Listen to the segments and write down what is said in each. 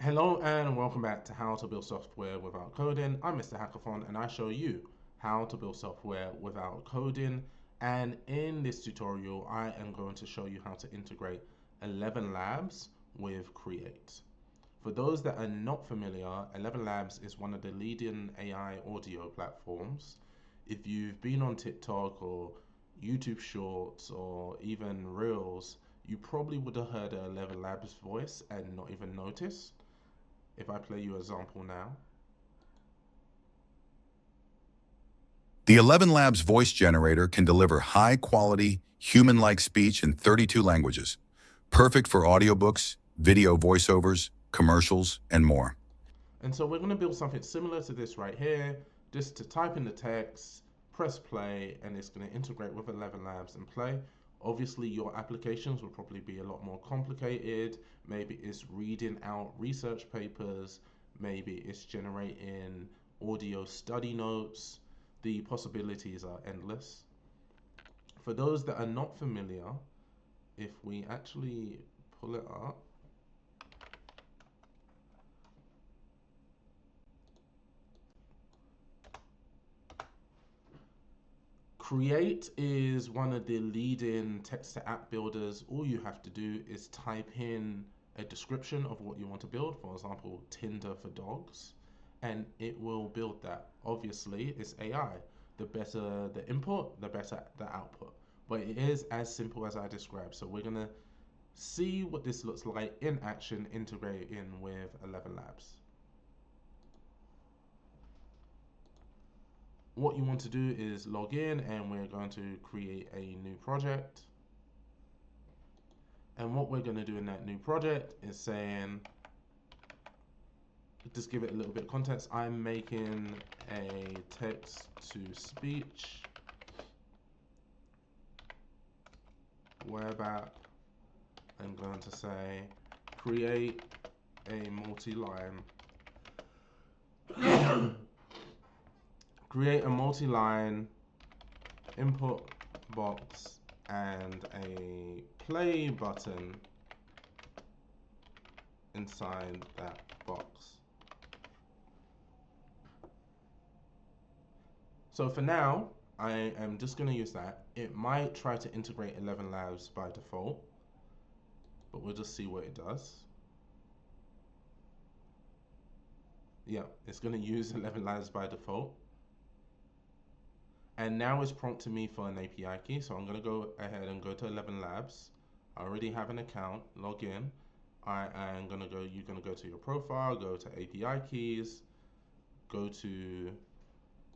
Hello and welcome back to How to Build Software Without Coding. I'm Mr. Hackathon and I show you how to build software without coding. And in this tutorial, I am going to show you how to integrate 11 Labs with Create. For those that are not familiar, 11 Labs is one of the leading AI audio platforms. If you've been on TikTok or YouTube Shorts or even Reels, you probably would have heard 11 Labs voice and not even noticed. If I play you an example now. The 11 Labs voice generator can deliver high-quality, human-like speech in 32 languages, perfect for audiobooks, video voiceovers, commercials, and more. And so we're going to build something similar to this right here, just to type in the text, press play, and it's going to integrate with 11 Labs and play. Obviously, your applications will probably be a lot more complicated. Maybe it's reading out research papers. Maybe it's generating audio study notes. The possibilities are endless. For those that are not familiar, if we actually pull it up, Create is one of the leading text to app builders. All you have to do is type in a description of what you want to build, for example, Tinder for dogs, and it will build that. Obviously, it's AI. The better the input, the better the output. But it is as simple as I described. So we're going to see what this looks like in action, integrate in with 11 Labs. What you want to do is log in and we're going to create a new project. And what we're going to do in that new project is saying, just give it a little bit of context. I'm making a text to speech web app. I'm going to say create a multi-line create a multi-line input box and a play button inside that box. So for now, I am just going to use that. It might try to integrate 11 Labs by default, but we'll just see what it does. Yeah, it's going to use 11 Labs by default. And now it's prompting me for an API key. So I'm going to go ahead and go to 11 Labs. I already have an account, log in. You're going to go to your profile, go to API keys, go to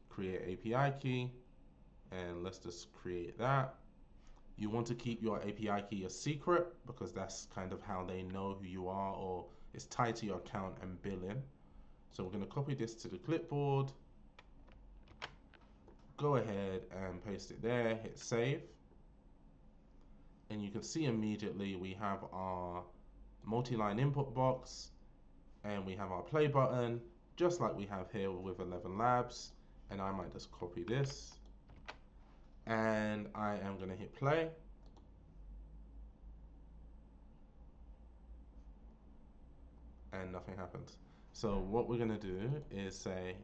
create API key, and let's just create that. You want to keep your API key a secret because that's kind of how they know who you are, or it's tied to your account and billing. So we're going to copy this to the clipboard. Go ahead and paste it there, hit save. And you can see immediately we have our multi-line input box and we have our play button, just like we have here with 11 Labs. And I might just copy this and I am going to hit play. And nothing happens. So what we're going to do is say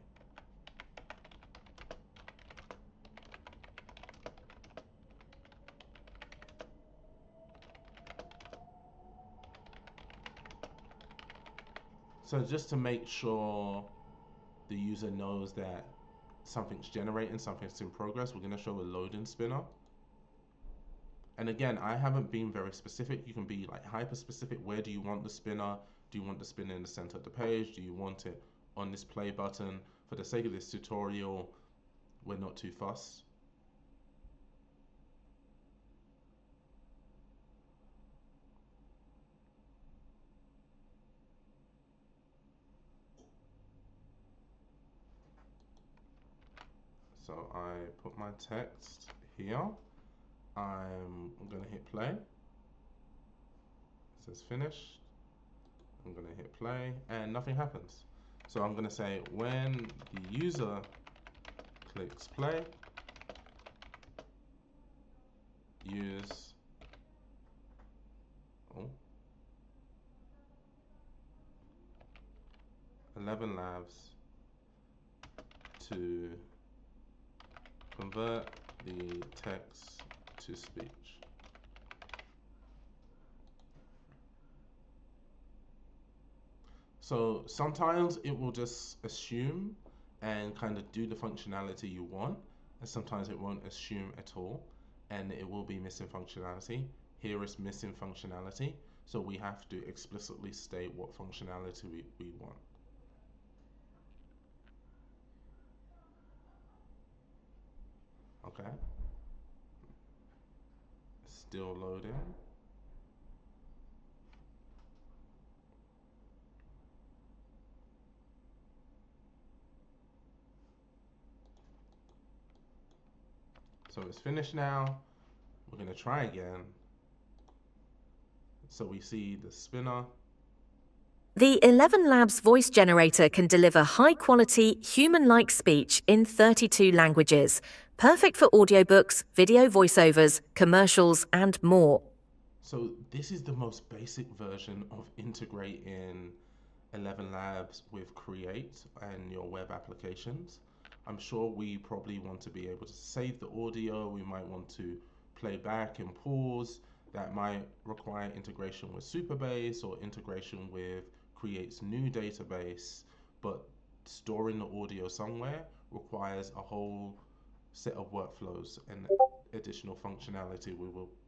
so just to make sure the user knows that something's generating, something's in progress, we're going to show a loading spinner. And again, I haven't been very specific. You can be like hyper specific. Where do you want the spinner? Do you want the spinner in the center of the page? Do you want it on this play button? For the sake of this tutorial, we're not too fussed. So I put my text here. I'm going to hit play. It says finished. I'm going to hit play and nothing happens. So I'm going to say when the user clicks play, use 11 Labs to convert the text to speech. So sometimes it will just assume and kind of do the functionality you want, and sometimes it won't assume at all, and it will be missing functionality. Here is missing functionality, so we have to explicitly state what functionality we want. Okay, still loading. So it's finished now. We're gonna try again. So we see the spinner. The 11 Labs voice generator can deliver high-quality, human-like speech in 32 languages, perfect for audiobooks, video voiceovers, commercials, and more. So this is the most basic version of integrating 11 Labs with Create and your web applications. I'm sure we probably want to be able to save the audio. We might want to play back and pause. That might require integration with Supabase or integration with Create's new database. But storing the audio somewhere requires a whole set of workflows and additional functionality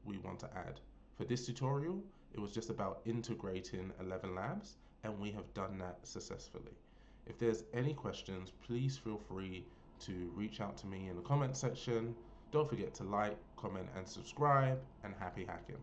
we want to add. For this tutorial, it was just about integrating 11 Labs, and we have done that successfully. If there's any questions, please feel free to reach out to me in the comment section. Don't forget to like, comment, and subscribe, and happy hacking.